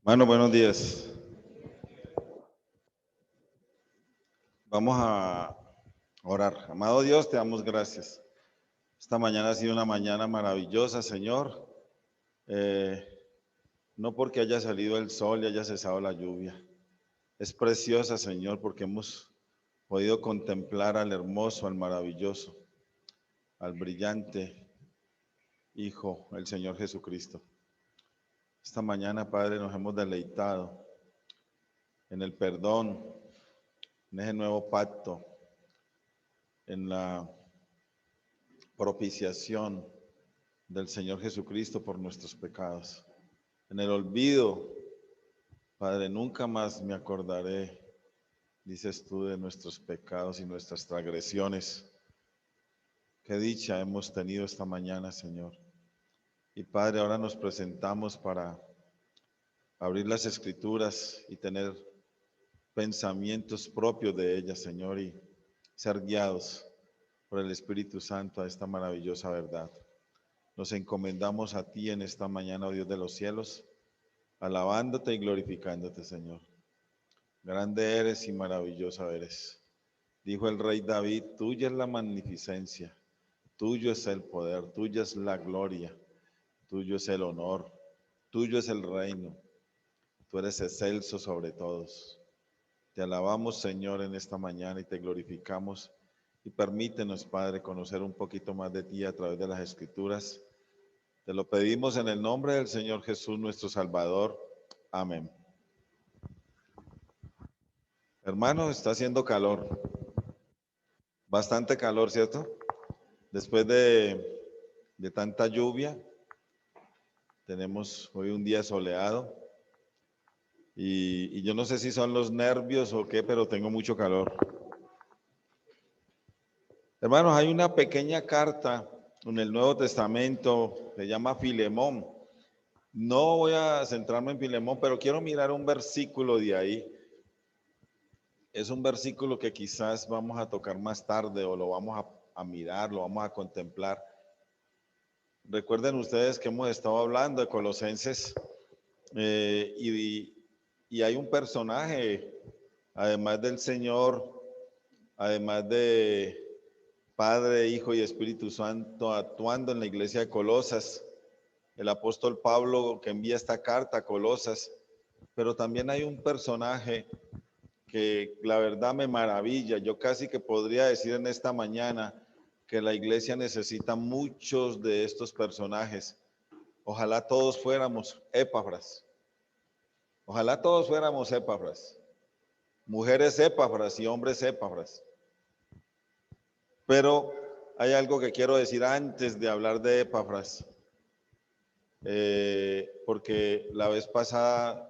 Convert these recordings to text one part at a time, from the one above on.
Hermano, buenos días. Vamos a orar. Amado Dios, te damos gracias. Esta mañana ha sido una mañana maravillosa, Señor. Eh, no porque haya salido el sol y haya cesado la lluvia. Es preciosa, Señor, porque hemos podido contemplar al hermoso, al maravilloso, al brillante Hijo, el Señor Jesucristo. Esta mañana, Padre, nos hemos deleitado en el perdón, en ese nuevo pacto, en la propiciación del Señor Jesucristo por nuestros pecados. En el olvido, Padre, nunca más me acordaré, dices tú, de nuestros pecados y nuestras transgresiones. Qué dicha hemos tenido esta mañana, Señor. Y Padre, ahora nos presentamos para abrir las Escrituras y tener pensamientos propios de ellas, Señor, y ser guiados por el Espíritu Santo a esta maravillosa verdad. Nos encomendamos a ti en esta mañana, oh Dios de los cielos, alabándote y glorificándote, Señor. Grande eres y maravillosa eres. Dijo el rey David, tuya es la magnificencia, tuyo es el poder, tuya es la gloria, tuyo es el honor, tuyo es el reino. Tú eres excelso sobre todos. Te alabamos, Señor, en esta mañana y te glorificamos. Y permítenos, Padre, conocer un poquito más de ti a través de las Escrituras. Te lo pedimos en el nombre del Señor Jesús, nuestro Salvador. Amén. Hermanos, está haciendo calor. Bastante calor, ¿cierto? Después de tanta lluvia, tenemos hoy un día soleado. Y yo no sé si son los nervios o qué, pero tengo mucho calor. Hermanos, hay una pequeña carta en el Nuevo Testamento, se llama Filemón. No voy a centrarme en Filemón, pero quiero mirar un versículo de ahí. Es un versículo que quizás vamos a tocar más tarde o lo vamos a mirar, lo vamos a contemplar. Recuerden ustedes que hemos estado hablando de Colosenses y hay un personaje, además del Señor, además de Padre, Hijo y Espíritu Santo, actuando en la iglesia de Colosas, el apóstol Pablo que envía esta carta a Colosas, pero también hay un personaje que la verdad me maravilla. Yo casi que podría decir en esta mañana que la iglesia necesita muchos de estos personajes. Ojalá todos fuéramos Epafras. Ojalá todos fuéramos Epafras. Mujeres Epafras y hombres Epafras. Pero hay algo que quiero decir antes de hablar de Epafras. Porque la vez pasada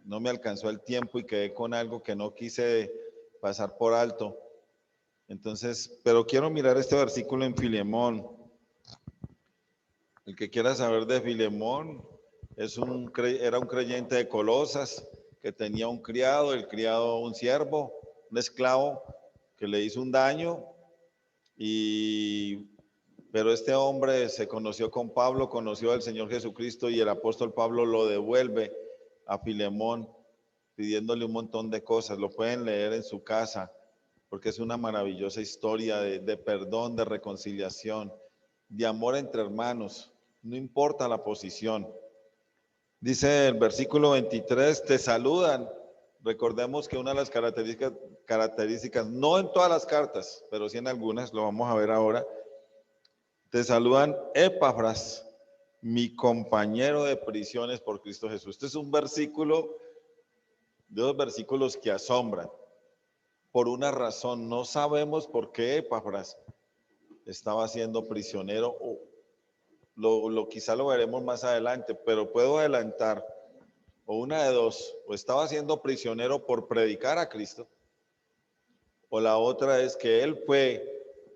no me alcanzó el tiempo y quedé con algo que no quise pasar por alto. Entonces, pero quiero mirar este versículo en Filemón. El que quiera saber de Filemón, era un creyente de Colosas que tenía un criado, el criado un siervo, un esclavo que le hizo un daño, pero este hombre se conoció con Pablo, conoció al Señor Jesucristo y el apóstol Pablo lo devuelve a Filemón pidiéndole un montón de cosas. Lo pueden leer en su casa porque es una maravillosa historia de perdón, de reconciliación, de amor entre hermanos. No importa la posición. Dice el versículo 23, te saludan. Recordemos que una de las características, no en todas las cartas, pero sí en algunas, lo vamos a ver ahora. Te saludan Epafras, mi compañero de prisiones por Cristo Jesús. Este es un versículo, de los versículos que asombran. Por una razón, no sabemos por qué Epafras estaba siendo prisionero, o quizá lo veremos más adelante, pero puedo adelantar, o una de dos, o estaba siendo prisionero por predicar a Cristo, o la otra es que él fue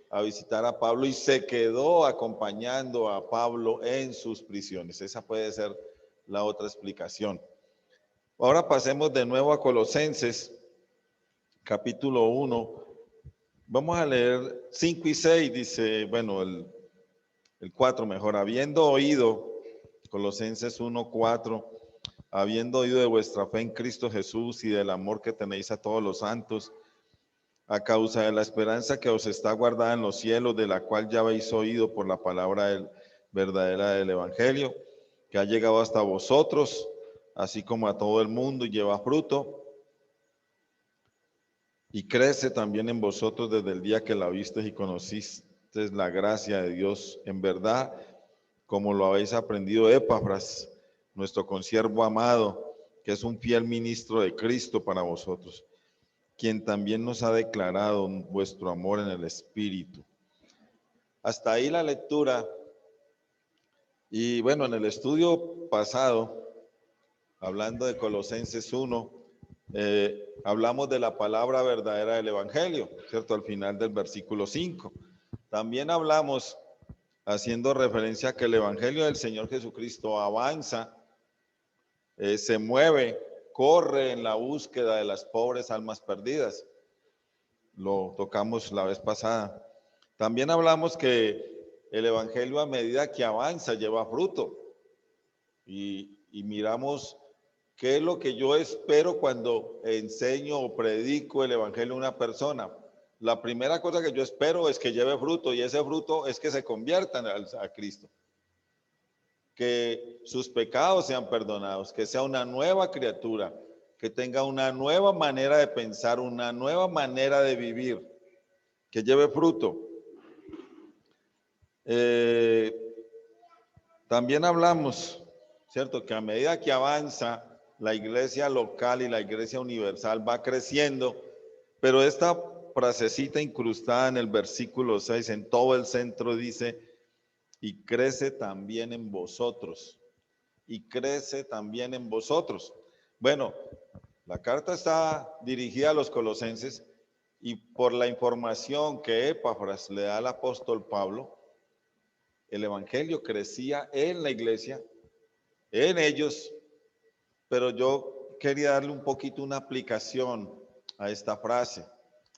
a visitar a Pablo y se quedó acompañando a Pablo en sus prisiones. Esa puede ser la otra explicación. Ahora pasemos de nuevo a Colosenses, capítulo 1. Vamos a leer 5 y 6, dice, bueno, el 4 mejor. Habiendo oído, Colosenses 1, 4, habiendo oído de vuestra fe en Cristo Jesús y del amor que tenéis a todos los santos, a causa de la esperanza que os está guardada en los cielos, de la cual ya habéis oído por la palabra verdadera del Evangelio, que ha llegado hasta vosotros, así como a todo el mundo, y lleva fruto, y crece también en vosotros desde el día que la visteis y conocisteis la gracia de Dios en verdad, como lo habéis aprendido de Epafras, nuestro consiervo amado, que es un fiel ministro de Cristo para vosotros, quien también nos ha declarado vuestro amor en el Espíritu. Hasta ahí la lectura. Y bueno, en el estudio pasado, hablando de Colosenses 1, hablamos de la palabra verdadera del Evangelio, ¿cierto? Al final del versículo 5. También hablamos, haciendo referencia a que el Evangelio del Señor Jesucristo avanza, se mueve, corre en la búsqueda de las pobres almas perdidas. Lo tocamos la vez pasada. También hablamos que el Evangelio a medida que avanza lleva fruto. Y miramos qué es lo que yo espero cuando enseño o predico el Evangelio a una persona. La primera cosa que yo espero es que lleve fruto, y ese fruto es que se conviertan a Cristo. Que sus pecados sean perdonados, que sea una nueva criatura, que tenga una nueva manera de pensar, una nueva manera de vivir, que lleve fruto. También hablamos, ¿cierto?, que a medida que avanza la iglesia local y la iglesia universal va creciendo, pero esta frasecita incrustada en el versículo 6, en todo el centro, dice, y crece también en vosotros, y crece también en vosotros. Bueno, la carta está dirigida a los colosenses, y por la información que Epafras le da al apóstol Pablo, el evangelio crecía en la iglesia, en ellos, pero yo quería darle un poquito una aplicación a esta frase.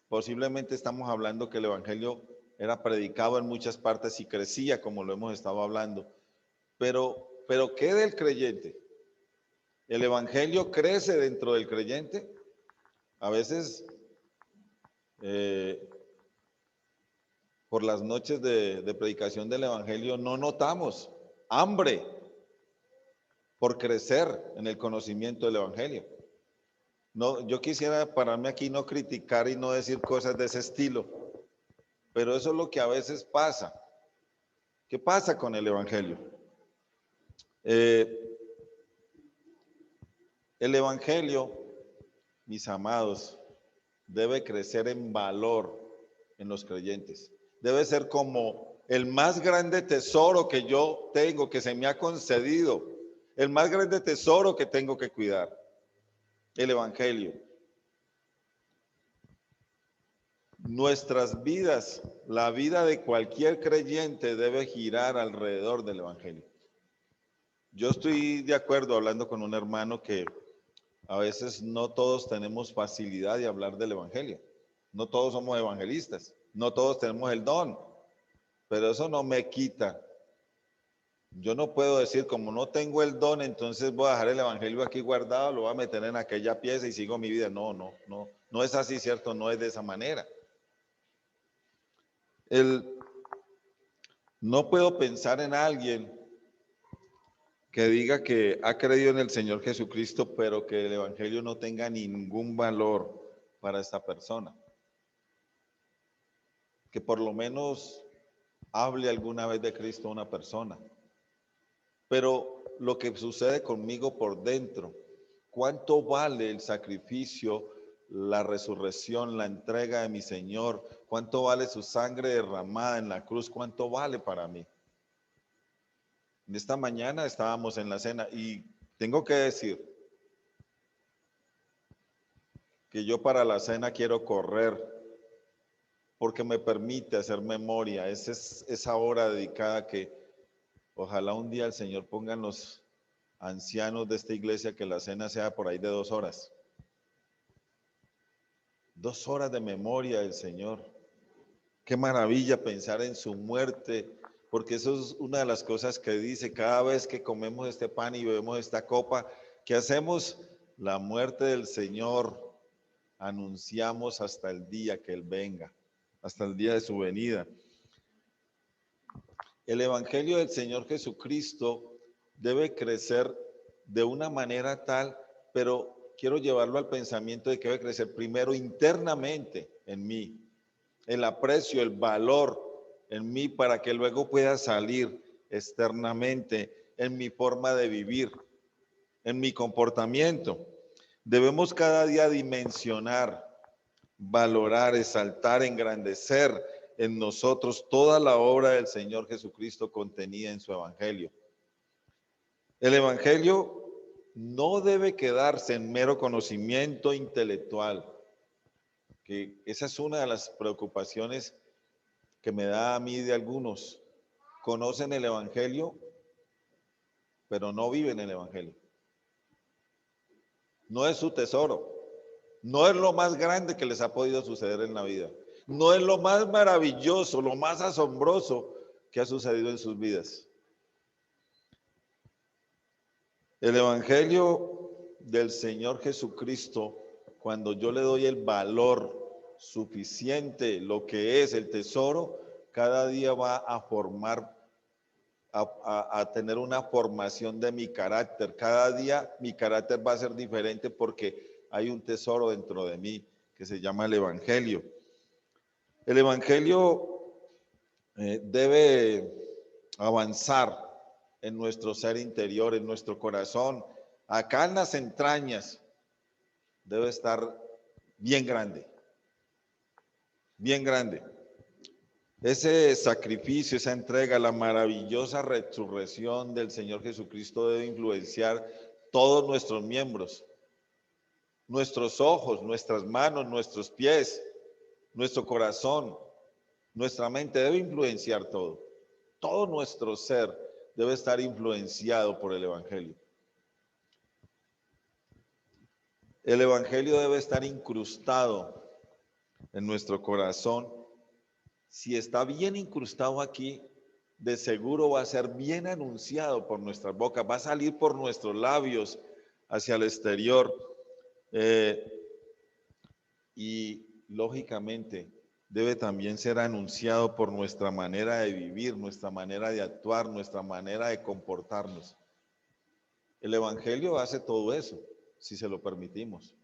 Posiblemente estamos hablando que el evangelio era predicado en muchas partes y crecía, como lo hemos estado hablando, pero ¿qué del creyente? ¿El evangelio crece dentro del creyente? A veces por las noches de predicación del evangelio no notamos hambre por crecer en el conocimiento del evangelio. No, yo quisiera pararme aquí, no criticar y no decir cosas de ese estilo, pero eso es lo que a veces pasa. ¿Qué pasa con el evangelio? El evangelio, mis amados, debe crecer en valor en los creyentes. Debe ser como el más grande tesoro que yo tengo, que se me ha concedido, el más grande tesoro que tengo que cuidar, el evangelio. Nuestras vidas, la vida de cualquier creyente debe girar alrededor del evangelio. Yo estoy de acuerdo hablando con un hermano que a veces no todos tenemos facilidad de hablar del evangelio. No todos somos evangelistas, no todos tenemos el don, pero eso no me quita. Yo no puedo decir, como no tengo el don, entonces voy a dejar el evangelio aquí guardado, lo voy a meter en aquella pieza y sigo mi vida. No es así, ¿cierto? No es de esa manera. No puedo pensar en alguien que diga que ha creído en el Señor Jesucristo, pero que el evangelio no tenga ningún valor para esta persona. Que por lo menos hable alguna vez de Cristo a una persona. Pero lo que sucede conmigo por dentro, ¿cuánto vale el sacrificio, la resurrección, la entrega de mi Señor? ¿Cuánto vale su sangre derramada en la cruz? ¿Cuánto vale para mí? Esta mañana estábamos en la cena y tengo que decir que yo para la cena quiero correr porque me permite hacer memoria. Esa es esa hora dedicada que ojalá un día el Señor ponga en los ancianos de esta iglesia que la cena sea por ahí de 2 horas. 2 horas de memoria del Señor. Qué maravilla pensar en su muerte, porque eso es una de las cosas que dice: cada vez que comemos este pan y bebemos esta copa, ¿Qué hacemos? La muerte del Señor anunciamos hasta el día que Él venga, hasta el día de su venida. El Evangelio del Señor Jesucristo debe crecer de una manera tal, pero quiero llevarlo al pensamiento de que debe crecer primero internamente en mí, el aprecio, el valor en mí para que luego pueda salir externamente en mi forma de vivir, en mi comportamiento. Debemos cada día dimensionar, valorar, exaltar, engrandecer en nosotros toda la obra del Señor Jesucristo contenida en su Evangelio. El Evangelio no debe quedarse en mero conocimiento intelectual, que esa es una de las preocupaciones que me da a mí de algunos. Conocen el Evangelio, pero no viven el Evangelio. No es su tesoro. No es lo más grande que les ha podido suceder en la vida. No es lo más maravilloso, lo más asombroso que ha sucedido en sus vidas. El Evangelio del Señor Jesucristo, cuando yo le doy el valor suficiente, lo que es el tesoro, cada día va a formar, a tener una formación de mi carácter. Cada día mi carácter va a ser diferente porque hay un tesoro dentro de mí que se llama el Evangelio. El Evangelio debe avanzar en nuestro ser interior, en nuestro corazón, acá en las entrañas, debe estar bien grande, bien grande. Ese sacrificio, esa entrega, la maravillosa resurrección del Señor Jesucristo debe influenciar todos nuestros miembros, nuestros ojos, nuestras manos, nuestros pies, nuestro corazón, nuestra mente, debe influenciar todo. Todo nuestro ser debe estar influenciado por el Evangelio. El Evangelio debe estar incrustado en nuestro corazón. Si está bien incrustado aquí, de seguro va a ser bien anunciado por nuestras bocas, va a salir por nuestros labios hacia el exterior. Y lógicamente debe también ser anunciado por nuestra manera de vivir, nuestra manera de actuar, nuestra manera de comportarnos. El Evangelio hace todo eso, si se lo permitimos.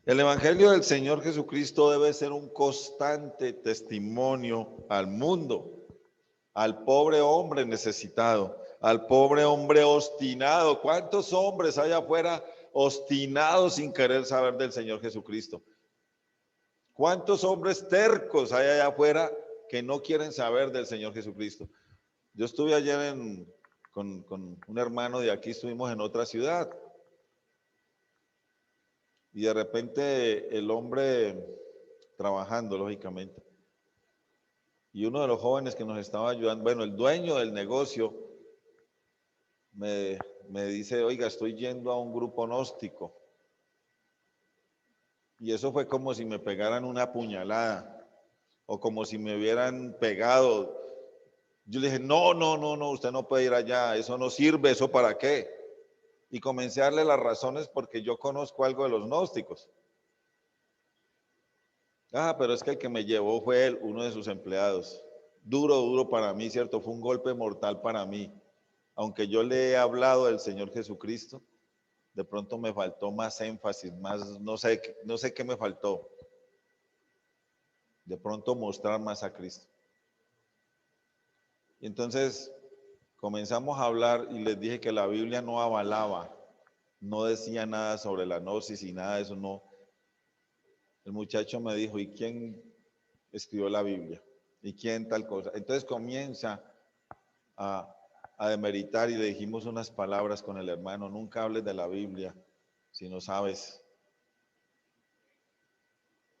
El Evangelio del Señor Jesucristo debe ser un constante testimonio al mundo, al pobre hombre necesitado, al pobre hombre obstinado. ¿Cuántos hombres hay afuera obstinados sin querer saber del Señor Jesucristo? ¿Cuántos hombres tercos hay allá afuera que no quieren saber del Señor Jesucristo? Yo estuve ayer con un hermano de aquí, estuvimos en otra ciudad. Y de repente el hombre trabajando, lógicamente. Y uno de los jóvenes que nos estaba ayudando, bueno, el dueño del negocio, me dice, oiga, estoy yendo a un grupo gnóstico. Y eso fue como si me pegaran una puñalada o como si me hubieran pegado. Yo le dije, no, no, no, no, usted no puede ir allá, eso no sirve, ¿eso para qué? Y comencé a darle las razones porque yo conozco algo de los gnósticos. Ah, pero es que el que me llevó fue él, uno de sus empleados. Duro, duro para mí, ¿cierto? Fue un golpe mortal para mí. Aunque yo le he hablado del Señor Jesucristo, de pronto me faltó más énfasis, más, no sé qué me faltó. De pronto mostrar más a Cristo. Y entonces comenzamos a hablar y les dije que la Biblia no avalaba, no decía nada sobre la gnosis y nada de eso, no. El muchacho me dijo, ¿y quién escribió la Biblia? ¿Y quién tal cosa? Entonces comienza a demeritar y le dijimos unas palabras con el hermano, nunca hables de la Biblia si no sabes.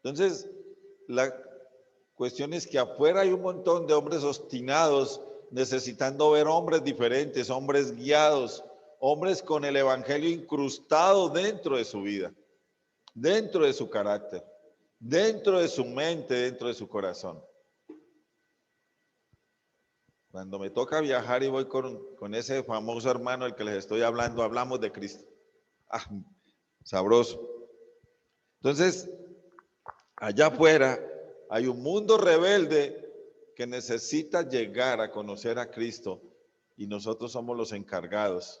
Entonces, la cuestión es que afuera hay un montón de hombres obstinados necesitando ver hombres diferentes, hombres guiados, hombres con el Evangelio incrustado dentro de su vida, dentro de su carácter, dentro de su mente, dentro de su corazón. Cuando me toca viajar y voy con ese famoso hermano del que les estoy hablando, hablamos de Cristo. Ah, sabroso. Entonces, allá afuera hay un mundo rebelde que necesita llegar a conocer a Cristo y nosotros somos los encargados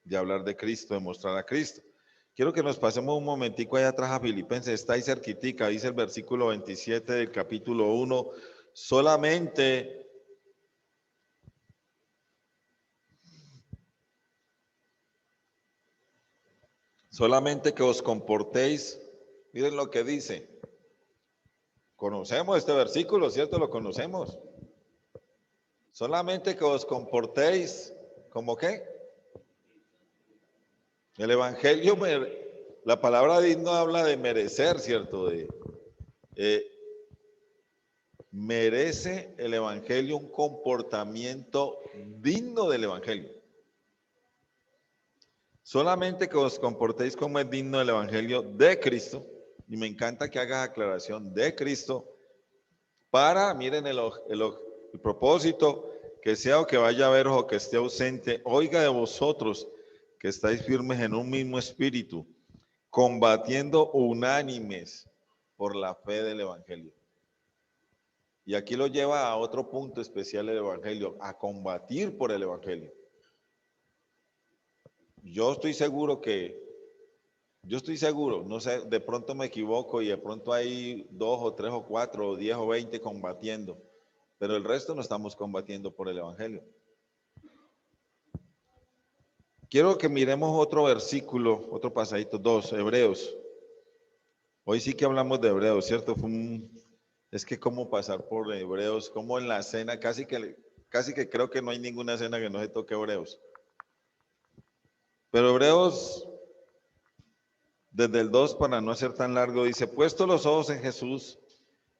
de hablar de Cristo, de mostrar a Cristo. Quiero que nos pasemos un momentico allá atrás a Filipenses, está ahí cerquitica, dice el versículo 27 del capítulo 1, solamente que os comportéis, miren lo que dice. Conocemos este versículo, ¿cierto? Lo conocemos. Solamente que os comportéis, ¿como qué? El Evangelio, la palabra digno habla de merecer, ¿cierto? Eh, merece el Evangelio un comportamiento digno del Evangelio. Solamente que os comportéis como es digno del Evangelio de Cristo, y me encanta que hagas aclaración de Cristo, para, miren el propósito, que sea o que vaya a veros o que esté ausente, oiga de vosotros que estáis firmes en un mismo espíritu, combatiendo unánimes por la fe del Evangelio. Y aquí lo lleva a otro punto especial el Evangelio, a combatir por el Evangelio. Yo estoy seguro, no sé, de pronto me equivoco y de pronto hay 2 o 3 o 4 o 10 o 20 combatiendo, pero el resto no estamos combatiendo por el Evangelio. Quiero que miremos otro versículo, otro pasadito, 2, Hebreos. Hoy sí que hablamos de Hebreos, ¿cierto? Es que cómo pasar por Hebreos, como en la cena, casi que creo que no hay ninguna cena que no se toque Hebreos. Pero Hebreos, desde el 2 para no ser tan largo, dice, puesto los ojos en Jesús,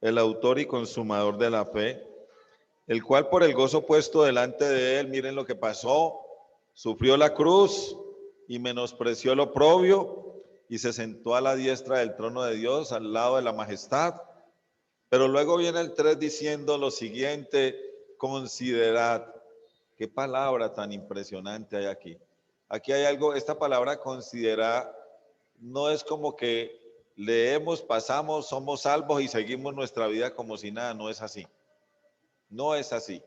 el autor y consumador de la fe, el cual por el gozo puesto delante de él, miren lo que pasó, sufrió la cruz y menospreció el oprobio y se sentó a la diestra del trono de Dios, al lado de la majestad. Pero luego viene el 3 diciendo lo siguiente, considerad. Qué palabra tan impresionante hay aquí. Aquí hay algo, esta palabra considerar no es como que leemos, pasamos, somos salvos y seguimos nuestra vida como si nada, no es así. No es así.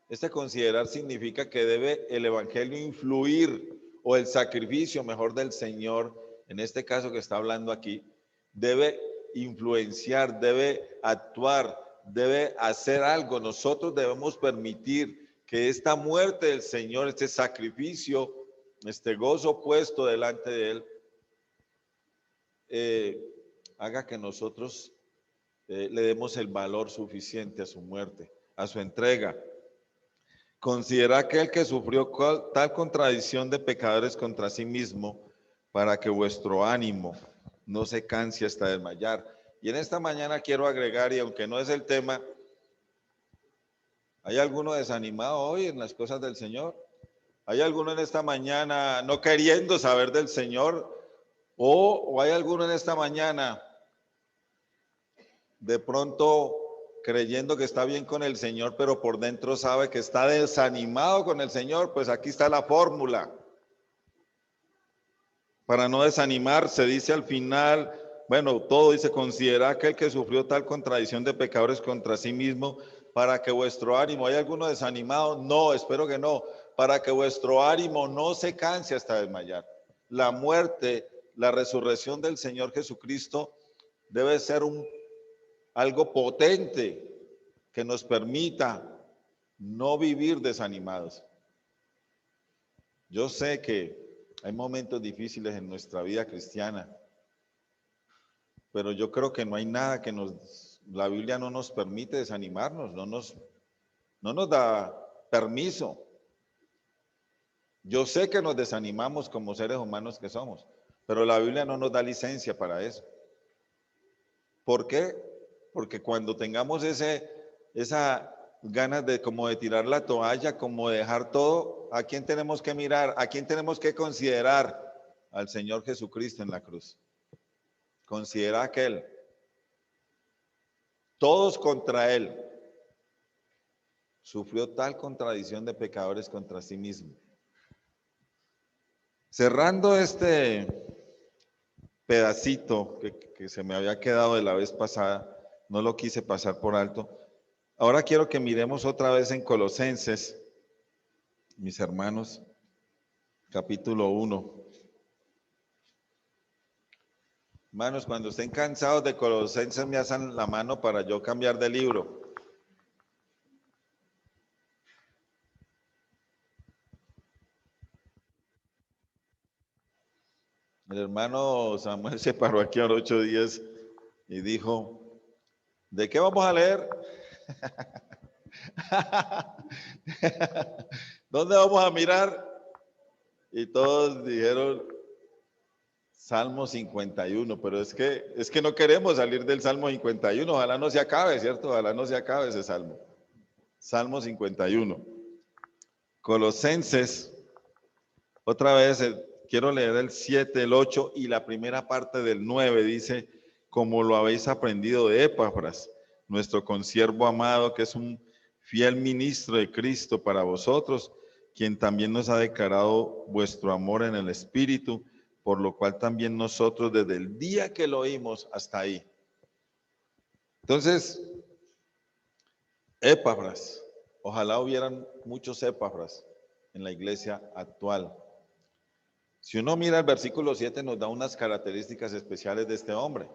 Este considerar significa que debe el evangelio influir o el sacrificio mejor del Señor, en este caso que está hablando aquí, debe influenciar, debe actuar, debe hacer algo. Nosotros debemos permitir que esta muerte del Señor, este sacrificio, este gozo puesto delante de Él, haga que nosotros le demos el valor suficiente a su muerte, a su entrega. Considera aquel que sufrió tal contradicción de pecadores contra sí mismo, para que vuestro ánimo no se canse hasta desmayar. Y en esta mañana quiero agregar, y aunque no es el tema, ¿hay alguno desanimado hoy en las cosas del Señor? ¿Hay alguno en esta mañana no queriendo saber del Señor? ¿O hay alguno en esta mañana de pronto creyendo que está bien con el Señor, pero por dentro sabe que está desanimado con el Señor? Pues aquí está la fórmula. Para no desanimarse, dice al final, bueno, todo dice, considera aquel que sufrió tal contradicción de pecadores contra sí mismo, para que vuestro ánimo, ¿hay alguno desanimado? No, espero que no, para que vuestro ánimo no se canse hasta desmayar. La muerte, la resurrección del Señor Jesucristo debe ser algo potente que nos permita no vivir desanimados. Yo sé que hay momentos difíciles en nuestra vida cristiana, pero yo creo que no hay nada que la Biblia no nos permite desanimarnos, no nos da permiso. Yo sé que nos desanimamos como seres humanos que somos, pero la Biblia no nos da licencia para eso. ¿Por qué? Porque cuando tengamos esa ganas de como de tirar la toalla, como de dejar todo, ¿a quién tenemos que mirar? ¿A quién tenemos que considerar? Al Señor Jesucristo en la cruz. Considera aquel. Todos contra él. sufrió tal contradicción de pecadores contra sí mismo. Cerrando este pedacito que se me había quedado de la vez pasada, no lo quise pasar por alto. Ahora quiero que miremos otra vez en Colosenses, mis hermanos, capítulo 1. Hermanos, cuando estén cansados de Colosenses me hacen la mano para yo cambiar de libro. El hermano Samuel se paró aquí a los 8 días y dijo, ¿de qué vamos a leer? ¿Dónde vamos a mirar? Y todos dijeron Salmo 51, pero es que no queremos salir del Salmo 51, ojalá no se acabe, ¿cierto? Ojalá no se acabe ese Salmo. Salmo 51. Colosenses, otra vez quiero leer el 7, el 8 y la primera parte del 9, dice, como lo habéis aprendido de Epafras, nuestro consiervo amado, que es un fiel ministro de Cristo para vosotros, quien también nos ha declarado vuestro amor en el Espíritu, por lo cual también nosotros desde el día que lo oímos hasta ahí. Entonces, Epafras, ojalá hubieran muchos Epafras en la iglesia actual. Si uno mira el versículo 7 nos da unas características especiales de este hombre,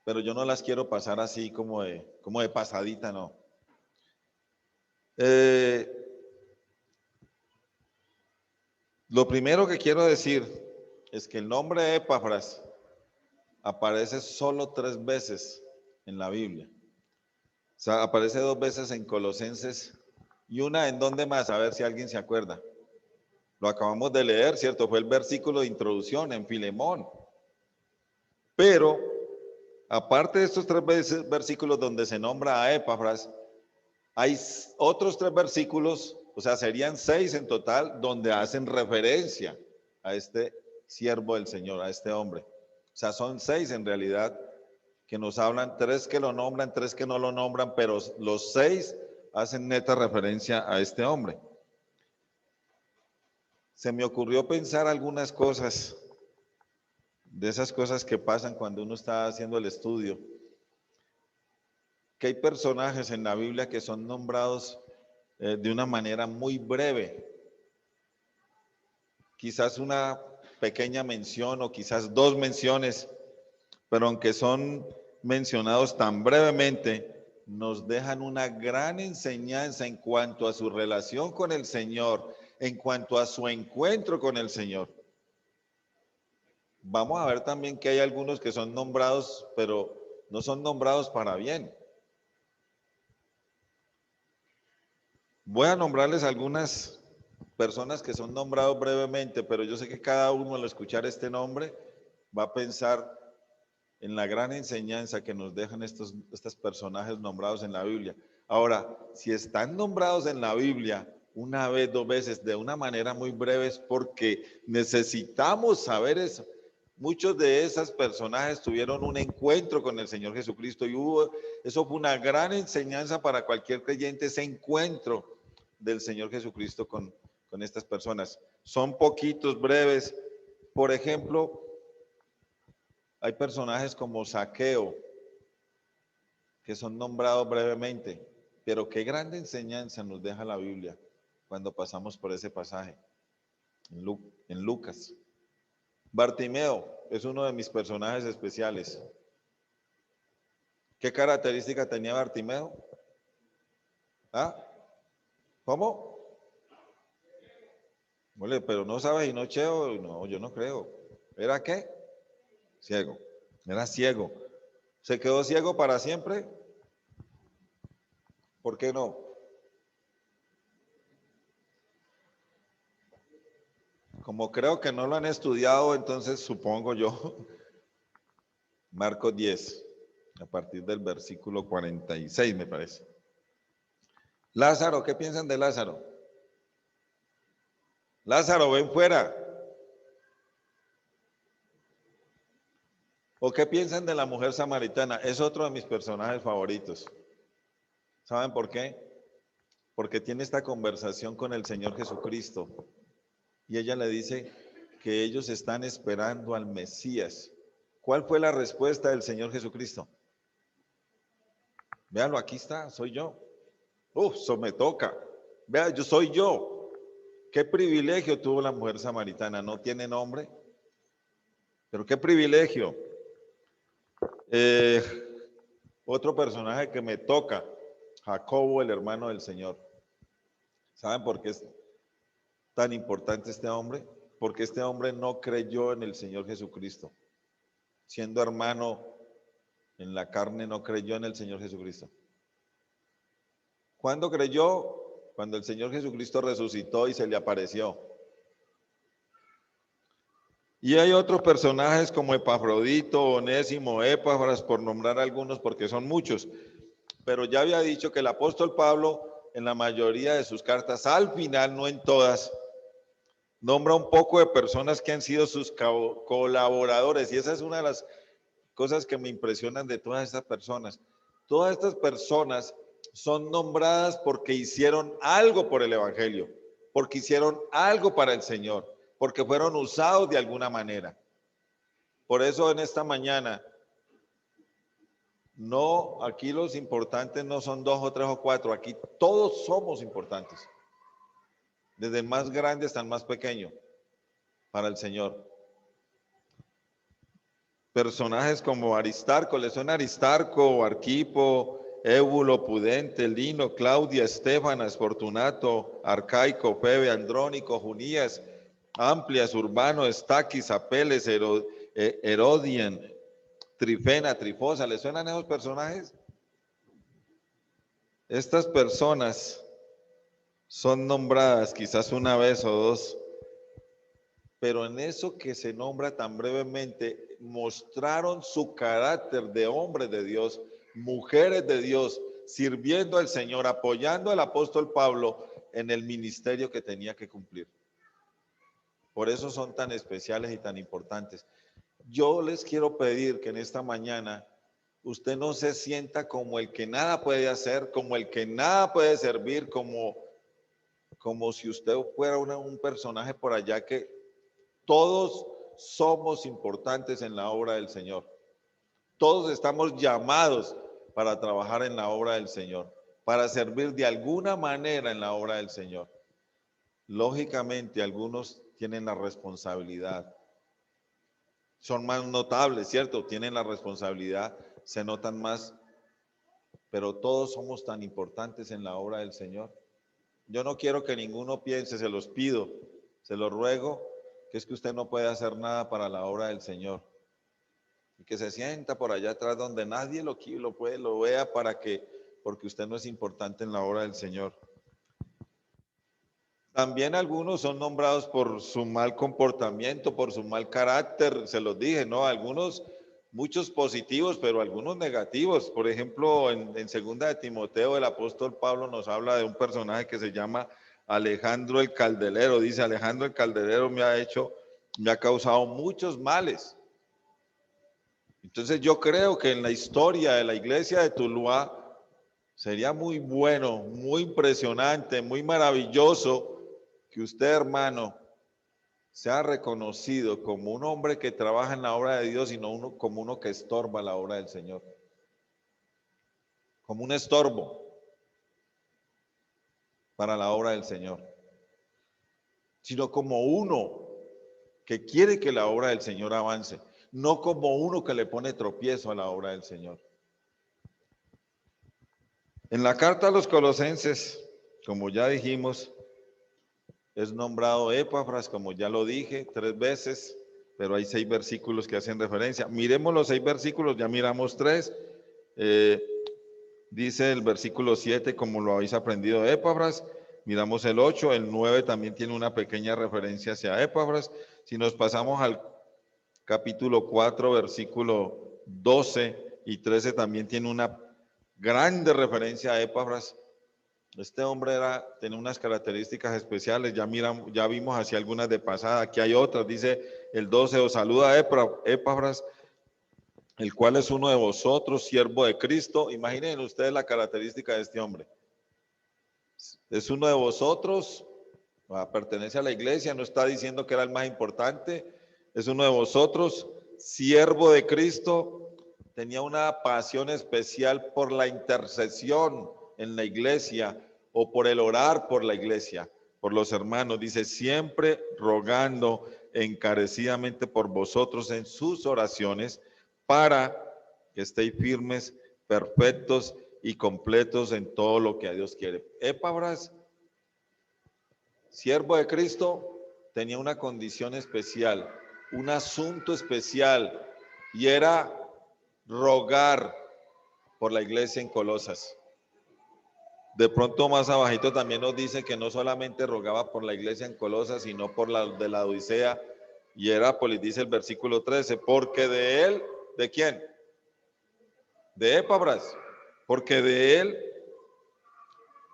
pero yo no las quiero pasar así como de pasadita, no. Lo primero que quiero decir es que el nombre de Epafras aparece solo 3 veces en la Biblia. O sea, aparece 2 veces en Colosenses y una en donde más, a ver si alguien se acuerda. Lo acabamos de leer, ¿cierto? Fue el versículo de introducción en Filemón. Pero, aparte de estos 3 versículos donde se nombra a Epafras, hay otros 3 versículos, o sea, serían 6 en total, donde hacen referencia a este siervo del Señor, a este hombre. O sea, son 6 en realidad que nos hablan, 3 que lo nombran, 3 que no lo nombran, pero los 6 hacen neta referencia a este hombre. Se me ocurrió pensar algunas cosas, de esas cosas que pasan cuando uno está haciendo el estudio, que hay personajes en la Biblia que son nombrados de una manera muy breve, quizás una pequeña mención o quizás 2 menciones, pero aunque son mencionados tan brevemente, nos dejan una gran enseñanza en cuanto a su relación con el Señor, en cuanto a su encuentro con el Señor. Vamos a ver también que hay algunos que son nombrados, pero no son nombrados para bien. Voy a nombrarles algunas personas que son nombrados brevemente, pero yo sé que cada uno al escuchar este nombre va a pensar en la gran enseñanza que nos dejan estos personajes nombrados en la Biblia. Ahora, si están nombrados en la Biblia una vez, 2 veces, de una manera muy breve, es porque necesitamos saber eso. Muchos de esos personajes tuvieron un encuentro con el Señor Jesucristo y eso fue una gran enseñanza para cualquier creyente, ese encuentro del Señor Jesucristo con estas personas. Son poquitos, breves. Por ejemplo, hay personajes como Zaqueo, que son nombrados brevemente, pero qué grande enseñanza nos deja la Biblia cuando pasamos por ese pasaje en Lucas. Bartimeo es uno de mis personajes especiales. ¿Qué característica tenía Bartimeo? ¿Ah? ¿Cómo? Vale, pero no sabes y no cheo, no, yo no creo. ¿Era qué? Ciego. Era ciego. ¿Se quedó ciego para siempre? ¿Por qué no? Como creo que no lo han estudiado, entonces supongo yo, Marcos 10, a partir del versículo 46 me parece. Lázaro, ¿qué piensan de Lázaro? Lázaro, ven fuera. ¿O qué piensan de la mujer samaritana? Es otro de mis personajes favoritos. ¿Saben por qué? porque tiene esta conversación con el Señor Jesucristo. Y ella le dice que ellos están esperando al Mesías. ¿Cuál fue la respuesta del Señor Jesucristo? Véanlo, aquí está, soy yo. Eso me toca. Vea, yo soy yo. ¿Qué privilegio tuvo la mujer samaritana? No tiene nombre, pero qué privilegio. Otro personaje que me toca, Jacobo, el hermano del Señor. ¿Saben por qué es tan importante este hombre? Porque este hombre no creyó en el Señor Jesucristo. Siendo hermano en la carne, no creyó en el Señor Jesucristo. ¿Cuándo creyó? Cuando el Señor Jesucristo resucitó y se le apareció. Y hay otros personajes como Epafrodito, Onésimo, Epafras, por nombrar algunos, porque son muchos. Pero ya había dicho que el apóstol Pablo, en la mayoría de sus cartas, al final, no en todas, nombra un poco de personas que han sido sus colaboradores. Y esa es una de las cosas que me impresionan de todas estas personas. Todas estas personas son nombradas porque hicieron algo por el Evangelio, porque hicieron algo para el Señor, porque fueron usados de alguna manera. Por eso en esta mañana, no, aquí los importantes no son 2 o 3 o 4, aquí todos somos importantes, desde el más grande hasta el más pequeño, para el Señor. Personajes como Aristarco, ¿le suena Aristarco, Arquipo, Ébulo, Pudente, Lino, Claudia, Estefanas, Fortunato, Arcaico, Febe, Andrónico, Junías, Amplias, Urbano, Estaquis, Apeles, Herodian, Trifena, Trifosa? ¿Le suenan esos personajes? Estas personas son nombradas quizás una vez o dos, pero en eso que se nombra tan brevemente, mostraron su carácter de hombres de Dios, mujeres de Dios, sirviendo al Señor, apoyando al apóstol Pablo en el ministerio que tenía que cumplir. Por eso son tan especiales y tan importantes. Yo les quiero pedir que en esta mañana usted no se sienta como el que nada puede hacer, como el que nada puede servir, como si usted fuera un personaje por allá que todos somos importantes en la obra del Señor. Todos estamos llamados para trabajar en la obra del Señor, para servir de alguna manera en la obra del Señor. Lógicamente, algunos tienen la responsabilidad. Son más notables, ¿cierto? Tienen la responsabilidad, se notan más, pero todos somos tan importantes en la obra del Señor. Yo no quiero que ninguno piense, se los pido, se los ruego, que es que usted no puede hacer nada para la obra del Señor. Y que se sienta por allá atrás donde nadie lo vea porque usted no es importante en la obra del Señor. También algunos son nombrados por su mal comportamiento, por su mal carácter, se los dije, ¿no? Algunos, muchos positivos, pero algunos negativos. Por ejemplo, en segunda de Timoteo, el apóstol Pablo nos habla de un personaje que se llama Alejandro el Calderero. Dice, Alejandro el Calderero me ha causado muchos males. Entonces yo creo que en la historia de la iglesia de Tuluá sería muy bueno, muy impresionante, muy maravilloso que usted, hermano, sea reconocido como un hombre que trabaja en la obra de Dios y no como uno que estorba la obra del Señor. Como un estorbo para la obra del Señor. Sino como uno que quiere que la obra del Señor avance. No como uno que le pone tropiezo a la obra del Señor. En la carta a los Colosenses, como ya dijimos, es nombrado Epafras, como ya lo dije, 3 veces, pero hay 6 versículos que hacen referencia. Miremos los 6 versículos, ya miramos 3. Dice el versículo 7, como lo habéis aprendido, Epafras. Miramos el 8, el 9 también tiene una pequeña referencia hacia Epafras. Si nos pasamos al capítulo 4, versículo 12 y 13, también tiene una grande referencia a Epafras. Este hombre tenía unas características especiales, ya vimos hacia algunas de pasada, aquí hay otras, dice el 12, os saluda Epafras, el cual es uno de vosotros, siervo de Cristo. Imaginen ustedes la característica de este hombre. Es uno de vosotros, pertenece a la iglesia, no está diciendo que era el más importante, es uno de vosotros, siervo de Cristo, tenía una pasión especial por la intercesión en la iglesia o por el orar por la iglesia, por los hermanos. Dice, siempre rogando encarecidamente por vosotros en sus oraciones para que estéis firmes, perfectos y completos en todo lo que a Dios quiere. Epafras, siervo de Cristo, tenía una condición especial, un asunto especial, y era rogar por la iglesia en Colosas. De pronto más abajito también nos dice que no solamente rogaba por la iglesia en Colosas, sino por la de la Odisea y Hierápolis, dice el versículo 13, porque de él, ¿de quién? De Epafras, porque de él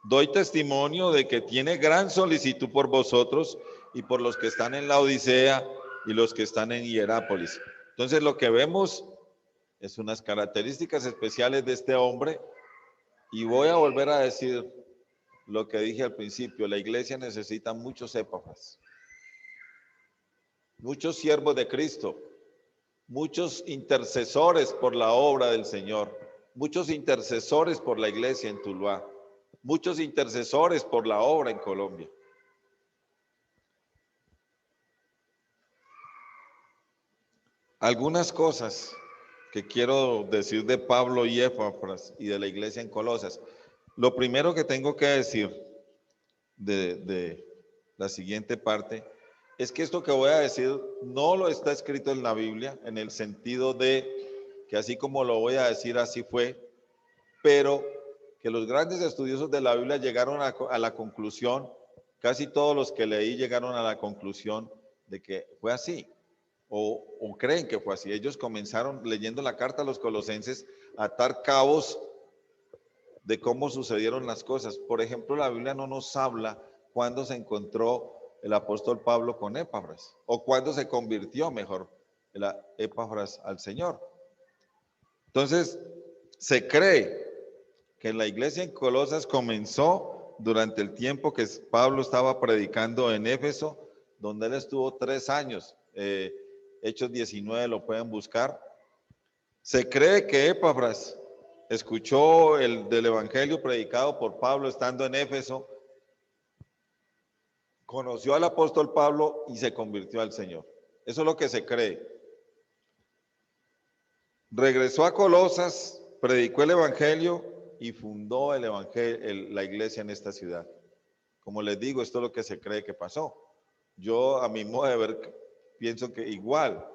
doy testimonio de que tiene gran solicitud por vosotros y por los que están en la Odisea y los que están en Hierápolis. Entonces lo que vemos es unas características especiales de este hombre, y voy a volver a decir lo que dije al principio: la iglesia necesita muchos Epafras, muchos siervos de Cristo, muchos intercesores por la obra del Señor, muchos intercesores por la iglesia en Tuluá, muchos intercesores por la obra en Colombia. Algunas cosas que quiero decir de Pablo y Epafras y de la iglesia en Colosas. Lo primero que tengo que decir de la siguiente parte es que esto que voy a decir no lo está escrito en la Biblia, en el sentido de que así como lo voy a decir, así fue, pero que los grandes estudiosos de la Biblia llegaron a la conclusión, casi todos los que leí llegaron a la conclusión de que fue así, o creen que fue así. Ellos comenzaron leyendo la carta a los colosenses a atar cabos de cómo sucedieron las cosas. Por ejemplo, la Biblia no nos habla cuándo se encontró el apóstol Pablo con Epafras, o cuándo se convirtió, mejor, Epafras al Señor. Entonces, se cree que la iglesia en Colosas comenzó durante el tiempo que Pablo estaba predicando en Éfeso, donde él estuvo 3 años. Hechos 19 lo pueden buscar. Se cree que Epafras escuchó del evangelio predicado por Pablo estando en Éfeso, conoció al apóstol Pablo y se convirtió al Señor. Eso es lo que se cree. Regresó a Colosas, predicó el evangelio y fundó la iglesia en esta ciudad. Como les digo, esto es lo que se cree que pasó. Yo, a mi modo de ver, pienso que igual.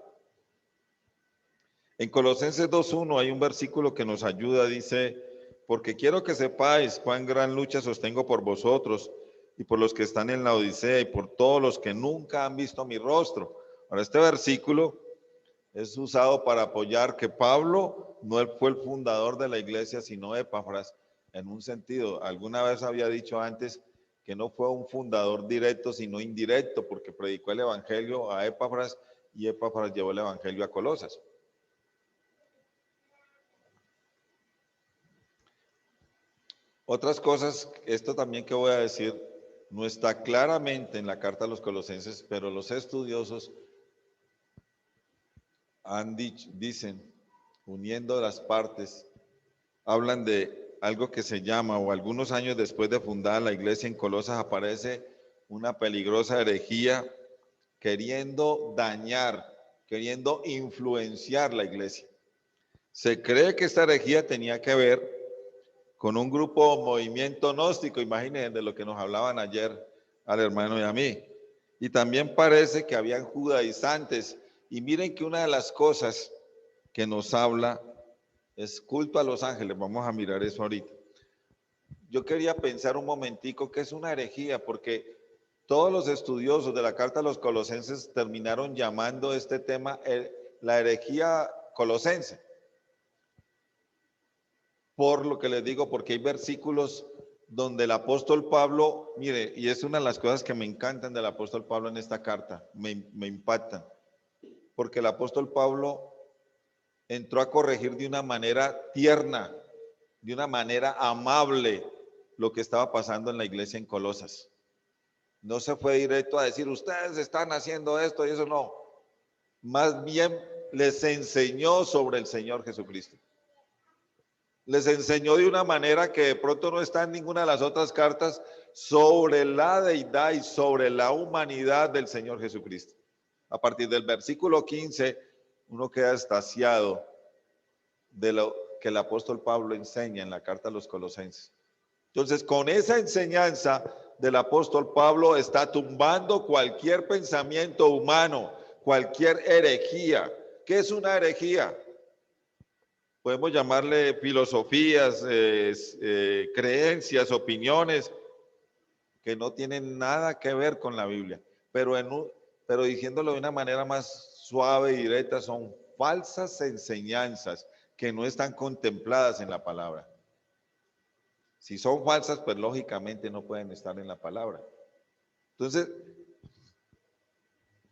En Colosenses 2:1 hay un versículo que nos ayuda, dice, porque quiero que sepáis cuán gran lucha sostengo por vosotros y por los que están en la Odisea y por todos los que nunca han visto mi rostro. Ahora, este versículo es usado para apoyar que Pablo no fue el fundador de la iglesia, sino Epafras, en un sentido. Alguna vez había dicho antes que no fue un fundador directo, sino indirecto, porque predicó el evangelio a Epafras y Epafras llevó el evangelio a Colosas. Otras cosas, esto también que voy a decir, no está claramente en la carta a los colosenses, pero los estudiosos dicen, uniendo las partes, hablan de algo que se llama, o algunos años después de fundar la iglesia en Colosas, aparece una peligrosa herejía queriendo dañar, queriendo influenciar la iglesia. Se cree que esta herejía tenía que ver con un grupo o movimiento gnóstico, imagínense de lo que nos hablaban ayer al hermano y a mí. Y también parece que habían judaizantes. Y miren que una de las cosas que nos habla es culto a los ángeles. Vamos a mirar eso ahorita. Yo quería pensar un momentico que es una herejía, porque todos los estudiosos de la carta a los colosenses terminaron llamando este tema la herejía colosense. Por lo que les digo, porque hay versículos donde el apóstol Pablo, mire, y es una de las cosas que me encantan del apóstol Pablo en esta carta, me impactan, porque el apóstol Pablo entró a corregir de una manera tierna, de una manera amable, lo que estaba pasando en la iglesia en Colosas. No se fue directo a decir, ustedes están haciendo esto y eso, no. Más bien les enseñó sobre el Señor Jesucristo. Les enseñó de una manera que de pronto no está en ninguna de las otras cartas, sobre la deidad y sobre la humanidad del Señor Jesucristo. A partir del versículo 15, uno queda extasiado de lo que el apóstol Pablo enseña en la carta a los Colosenses. Entonces, con esa enseñanza del apóstol Pablo está tumbando cualquier pensamiento humano, cualquier herejía. ¿Qué es una herejía? Podemos llamarle filosofías, creencias, opiniones que no tienen nada que ver con la Biblia, pero diciéndolo de una manera más suave y directa, son falsas enseñanzas que no están contempladas en la palabra. Si son falsas, pues lógicamente no pueden estar en la palabra. Entonces,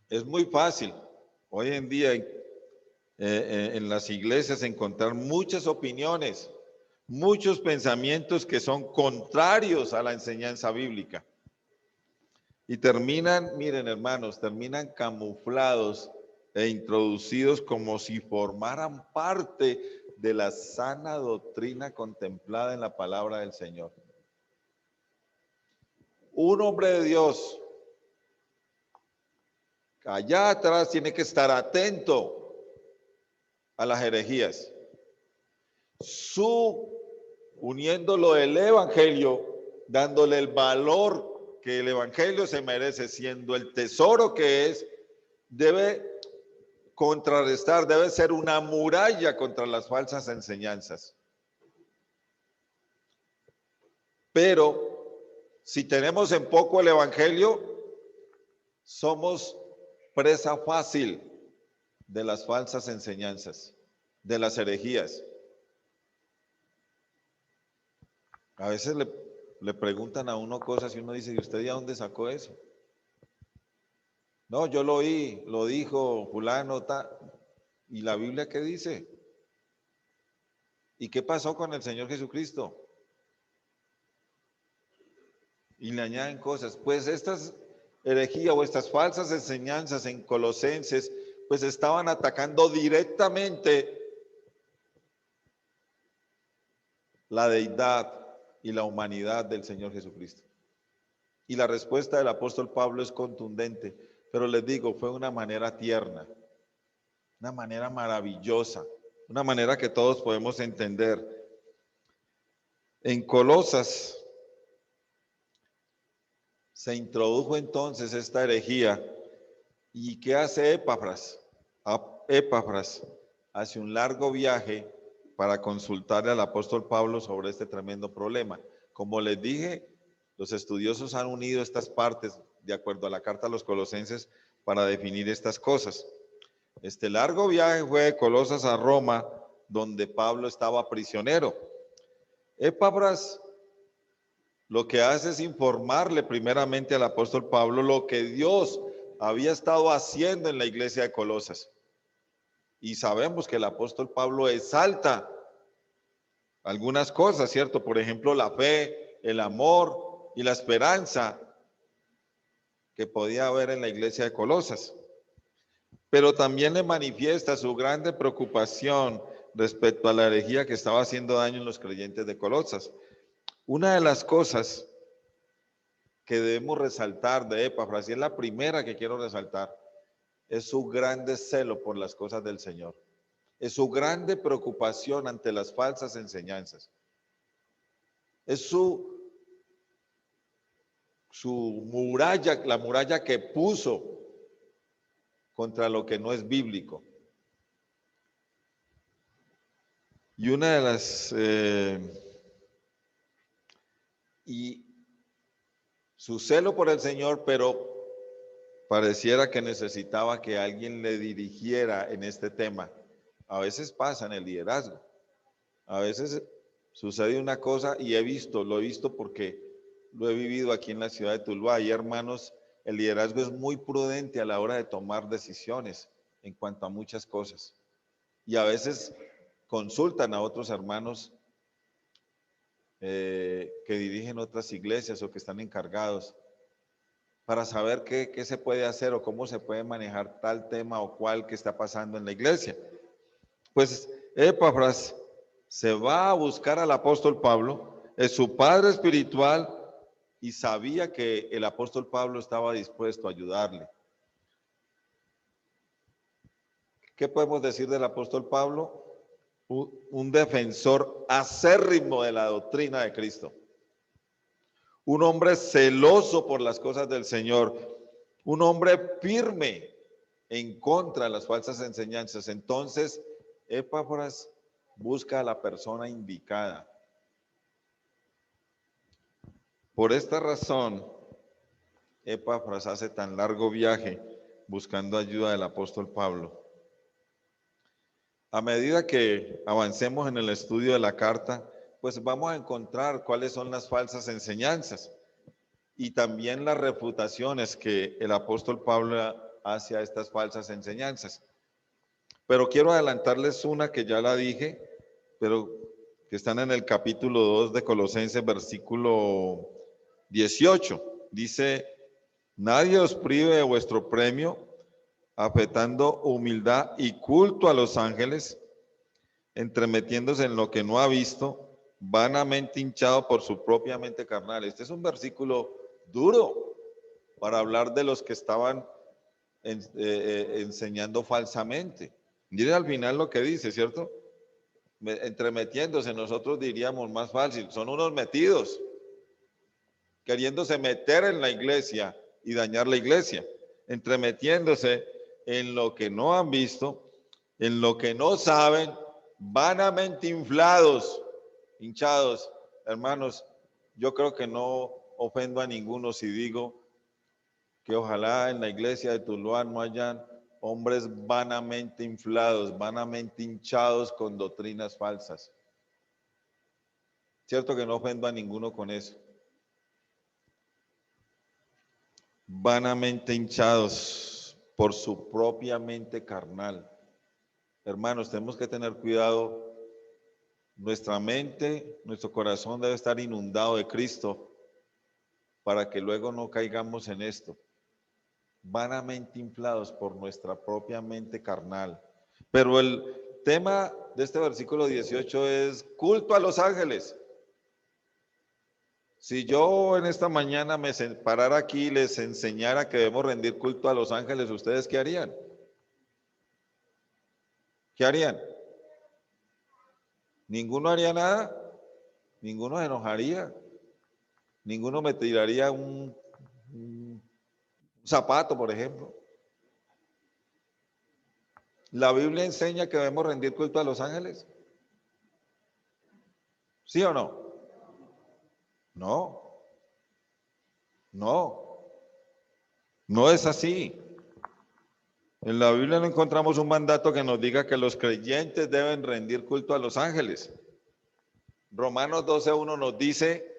es muy fácil hoy en día en las iglesias encontrar muchas opiniones, muchos pensamientos que son contrarios a la enseñanza bíblica. Y terminan, miren hermanos, terminan camuflados e introducidos como si formaran parte de la sana doctrina contemplada en la palabra del Señor. Un hombre de Dios, allá atrás, tiene que estar atento a las herejías. Uniéndolo el evangelio, dándole el valor que el evangelio se merece, siendo el tesoro que es, debe contrarrestar, debe ser una muralla contra las falsas enseñanzas. Pero si tenemos en poco el evangelio, somos presa fácil de las falsas enseñanzas, de las herejías. A veces le preguntan a uno cosas y uno dice, ¿y usted de dónde sacó eso? No, yo lo oí, lo dijo fulano, ¿y la Biblia qué dice? ¿Y qué pasó con el Señor Jesucristo? Y le añaden cosas. Pues estas herejías o estas falsas enseñanzas en Colosenses, pues estaban atacando directamente la deidad y la humanidad del Señor Jesucristo. Y la respuesta del apóstol Pablo es contundente, pero les digo, fue una manera tierna, una manera maravillosa, una manera que todos podemos entender. En Colosas se introdujo entonces esta herejía. ¿Y qué hace Epafras? Epafras hace un largo viaje para consultarle al apóstol Pablo sobre este tremendo problema. Como les dije, los estudiosos han unido estas partes de acuerdo a la carta a los Colosenses para definir estas cosas. Este largo viaje fue de Colosas a Roma, donde Pablo estaba prisionero. Epafras lo que hace es informarle primeramente al apóstol Pablo lo que Dios había estado haciendo en la iglesia de Colosas. Y sabemos que el apóstol Pablo exalta algunas cosas, ¿cierto? Por ejemplo, la fe, el amor y la esperanza que podía haber en la iglesia de Colosas. Pero también le manifiesta su grande preocupación respecto a la herejía que estaba haciendo daño en los creyentes de Colosas. Una de las cosas que debemos resaltar de Epafras, y es la primera que quiero resaltar, es su grande celo por las cosas del Señor. Es su grande preocupación ante las falsas enseñanzas. Es su muralla, la muralla que puso contra lo que no es bíblico. Y una de las... y su celo por el Señor, pero pareciera que necesitaba que alguien le dirigiera en este tema. A veces pasa en el liderazgo. A veces sucede una cosa y lo he visto porque lo he vivido aquí en la ciudad de Tuluá. Y hermanos, el liderazgo es muy prudente a la hora de tomar decisiones en cuanto a muchas cosas. Y a veces consultan a otros hermanos que dirigen otras iglesias o que están encargados, para saber qué se puede hacer o cómo se puede manejar tal tema o cual que está pasando en la iglesia. Pues Epafras se va a buscar al apóstol Pablo, es su padre espiritual y sabía que el apóstol Pablo estaba dispuesto a ayudarle. ¿Qué podemos decir del apóstol Pablo? Un defensor acérrimo de la doctrina de Cristo. Un hombre celoso por las cosas del Señor. Un hombre firme en contra de las falsas enseñanzas. Entonces, Epafras busca a la persona indicada. Por esta razón, Epafras hace tan largo viaje buscando ayuda del apóstol Pablo. A medida que avancemos en el estudio de la carta, pues vamos a encontrar cuáles son las falsas enseñanzas y también las refutaciones que el apóstol Pablo hace a estas falsas enseñanzas. Pero quiero adelantarles una que ya la dije, pero que están en el capítulo 2 de Colosenses, versículo 18. Dice, nadie os prive de vuestro premio, afectando humildad y culto a los ángeles, entremetiéndose en lo que no ha visto, vanamente hinchado por su propia mente carnal. Este es un versículo duro para hablar de los que estaban enseñando falsamente. Miren al final lo que dice, ¿cierto? Entremetiéndose, nosotros diríamos más fácil, son unos metidos, queriéndose meter en la iglesia y dañar la iglesia, entremetiéndose en lo que no han visto, en lo que no saben, vanamente inflados, hinchados. Hermanos, yo creo que no ofendo a ninguno si digo que ojalá en la iglesia de Tuluá no hayan hombres vanamente inflados, vanamente hinchados con doctrinas falsas. Cierto que no ofendo a ninguno con eso. Vanamente hinchados por su propia mente carnal. Hermanos, tenemos que tener cuidado. Nuestra mente, nuestro corazón debe estar inundado de Cristo para que luego no caigamos en esto. Vanamente inflados por nuestra propia mente carnal. Pero el tema de este versículo 18 es culto a los ángeles. Si yo en esta mañana me parara aquí y les enseñara que debemos rendir culto a los ángeles, ¿ustedes qué harían? ¿Qué harían? ¿Ninguno haría nada? ¿Ninguno se enojaría? ¿Ninguno me tiraría un zapato, por ejemplo? ¿La Biblia enseña que debemos rendir culto a los ángeles? ¿Sí o no? No, no es así. En la Biblia no encontramos un mandato que nos diga que los creyentes deben rendir culto a los ángeles. Romanos 12:1 nos dice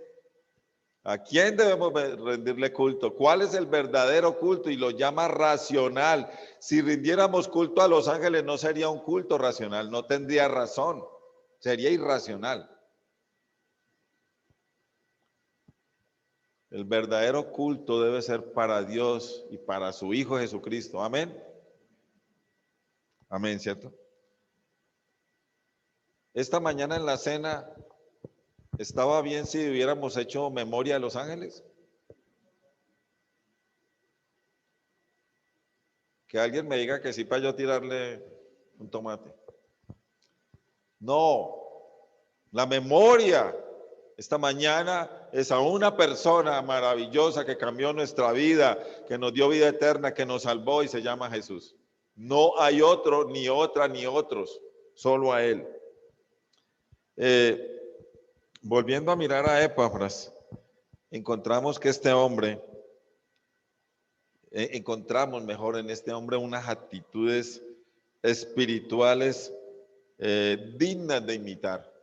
a quién debemos rendirle culto, cuál es el verdadero culto y lo llama racional. Si rindiéramos culto a los ángeles no sería un culto racional, no tendría razón, sería irracional. El verdadero culto debe ser para Dios y para su Hijo Jesucristo. Amén. Amén, ¿cierto? Esta mañana en la cena, ¿estaba bien si hubiéramos hecho memoria de los ángeles? Que alguien me diga que sí para yo tirarle un tomate. No, la memoria esta mañana es a una persona maravillosa que cambió nuestra vida, que nos dio vida eterna, que nos salvó y se llama Jesús. No hay otro, ni otra, ni otros, solo a Él. Volviendo a mirar a Epafras, encontramos que este hombre, encontramos mejor en este hombre unas actitudes espirituales dignas de imitar.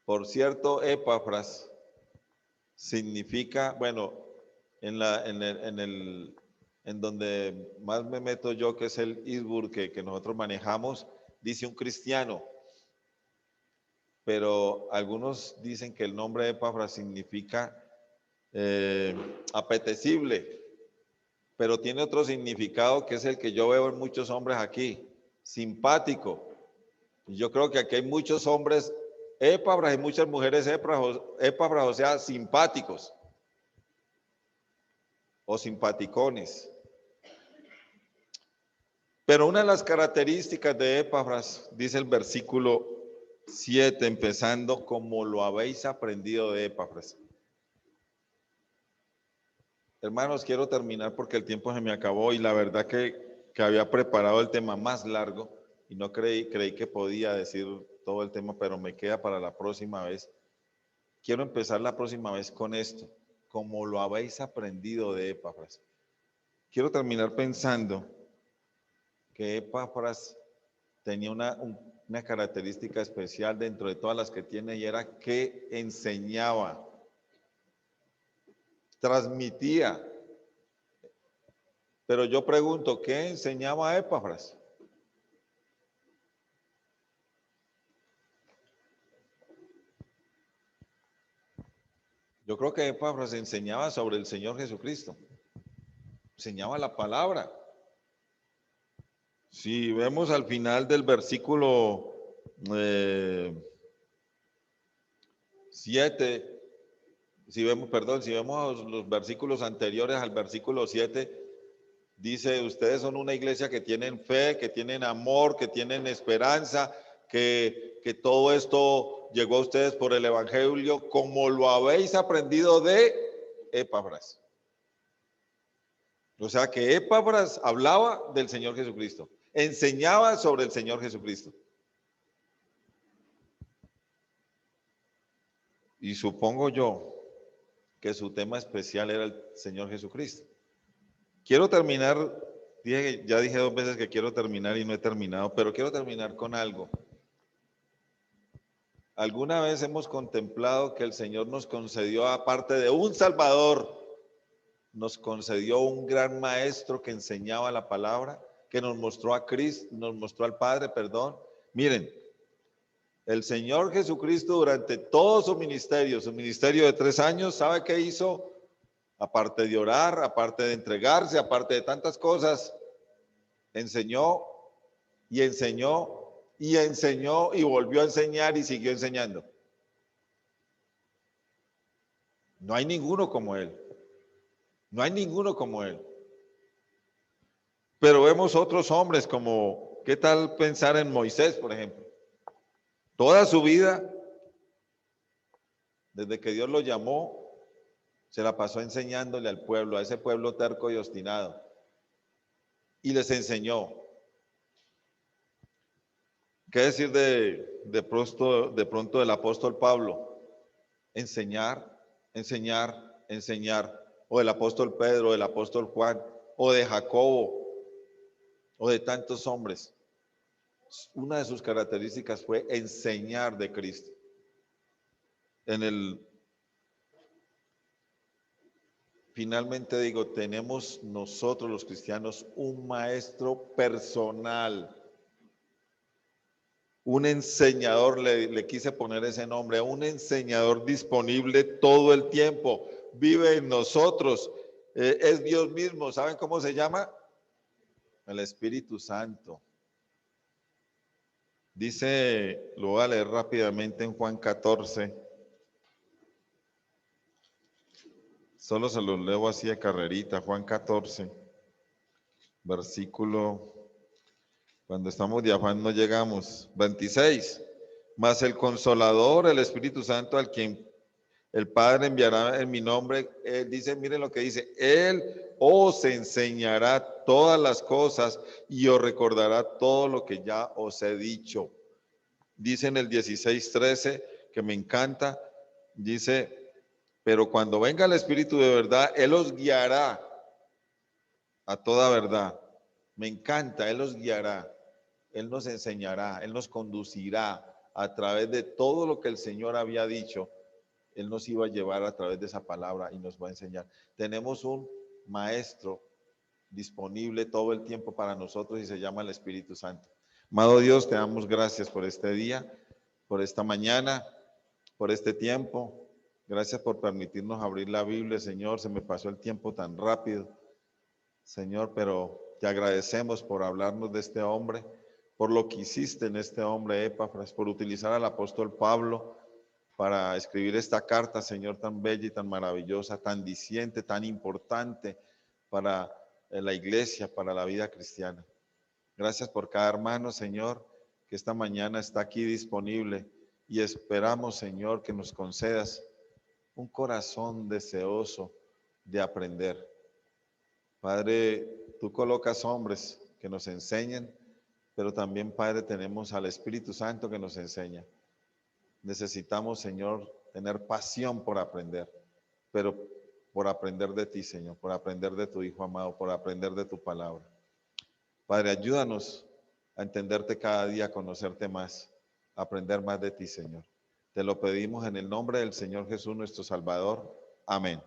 Por cierto, Epafras significa, bueno, en donde más me meto yo, que es el Isburg que nosotros manejamos, dice un cristiano. pero algunos dicen que el nombre de Epafras significa apetecible, pero tiene otro significado que es el que yo veo en muchos hombres aquí, simpático. Y yo creo que aquí hay muchos hombres Epafras y muchas mujeres Epafras, o sea, simpáticos o simpaticones. Pero una de las características de Epafras, dice el versículo 7, empezando, como lo habéis aprendido de Epafras. Hermanos, quiero terminar porque el tiempo se me acabó y la verdad que había preparado el tema más largo y no creí que podía decir todo el tema, pero me queda para la próxima vez. Quiero empezar la próxima vez con esto, como lo habéis aprendido de Epafras. Quiero terminar pensando que Epafras tenía una característica especial dentro de todas las que tiene y era que enseñaba, transmitía. Pero yo pregunto, ¿qué enseñaba Epafras? Yo creo que Epafras enseñaba sobre el Señor Jesucristo, enseñaba la palabra. Si vemos al final del versículo 7, si vemos los versículos anteriores al versículo 7, dice, ustedes son una iglesia que tienen fe, que tienen amor, que tienen esperanza, que todo esto llegó a ustedes por el Evangelio, como lo habéis aprendido de Epafras. O sea que Epafras hablaba del Señor Jesucristo, enseñaba sobre el Señor Jesucristo. Y supongo yo que su tema especial era el Señor Jesucristo. Quiero terminar, ya dije 2 veces que quiero terminar y no he terminado, pero quiero terminar con algo. ¿Alguna vez hemos contemplado que el Señor nos concedió, aparte de un Salvador, nos concedió un gran maestro que enseñaba la palabra, que nos mostró a Cristo, nos mostró al Padre, perdón? Miren, el Señor Jesucristo durante todo su ministerio de 3 años, ¿sabe qué hizo? Aparte de orar, aparte de entregarse, aparte de tantas cosas, enseñó y enseñó y enseñó y volvió a enseñar y siguió enseñando. No hay ninguno como él. No hay ninguno como él. Pero vemos otros hombres como, ¿qué tal pensar en Moisés, por ejemplo? Toda su vida, desde que Dios lo llamó, se la pasó enseñándole al pueblo, a ese pueblo terco y obstinado. Y les enseñó. ¿Qué decir de pronto del apóstol Pablo? Enseñar, enseñar, enseñar. O del apóstol Pedro, del apóstol Juan, o de Jacobo, o de tantos hombres. Una de sus características fue enseñar de Cristo. Finalmente digo, tenemos nosotros los cristianos un maestro personal, un enseñador, le quise poner ese nombre, un enseñador disponible todo el tiempo, vive en nosotros, es Dios mismo. ¿Saben cómo se llama? El Espíritu Santo. Dice, lo voy a leer rápidamente en Juan 14. Solo se los leo así de carrerita. Juan 14, versículo, cuando estamos de afán no llegamos. 26. Mas el Consolador, el Espíritu Santo, al quien el Padre enviará en mi nombre, él dice, miren lo que dice, Él os enseñará todas las cosas y os recordará todo lo que ya os he dicho. Dice en el 16:13, que me encanta, dice, pero cuando venga el Espíritu de verdad, Él os guiará a toda verdad. Me encanta, Él os guiará, Él nos enseñará, Él nos conducirá a través de todo lo que el Señor había dicho. Él nos iba a llevar a través de esa palabra y nos va a enseñar. Tenemos un maestro disponible todo el tiempo para nosotros y se llama el Espíritu Santo. Amado Dios, te damos gracias por este día, por esta mañana, por este tiempo. Gracias por permitirnos abrir la Biblia, Señor. Se me pasó el tiempo tan rápido, Señor, pero te agradecemos por hablarnos de este hombre, por lo que hiciste en este hombre, Epafras, por utilizar al apóstol Pablo para escribir esta carta, Señor, tan bella y tan maravillosa, tan diciente, tan importante para la iglesia, para la vida cristiana. Gracias por cada hermano, Señor, que esta mañana está aquí disponible y esperamos, Señor, que nos concedas un corazón deseoso de aprender. Padre, tú colocas hombres que nos enseñen, pero también, Padre, tenemos al Espíritu Santo que nos enseña. Necesitamos, Señor, tener pasión por aprender, pero por aprender de ti, Señor, por aprender de tu Hijo amado, por aprender de tu palabra. Padre, ayúdanos a entenderte cada día, a conocerte más, a aprender más de ti, Señor. Te lo pedimos en el nombre del Señor Jesús, nuestro Salvador. Amén.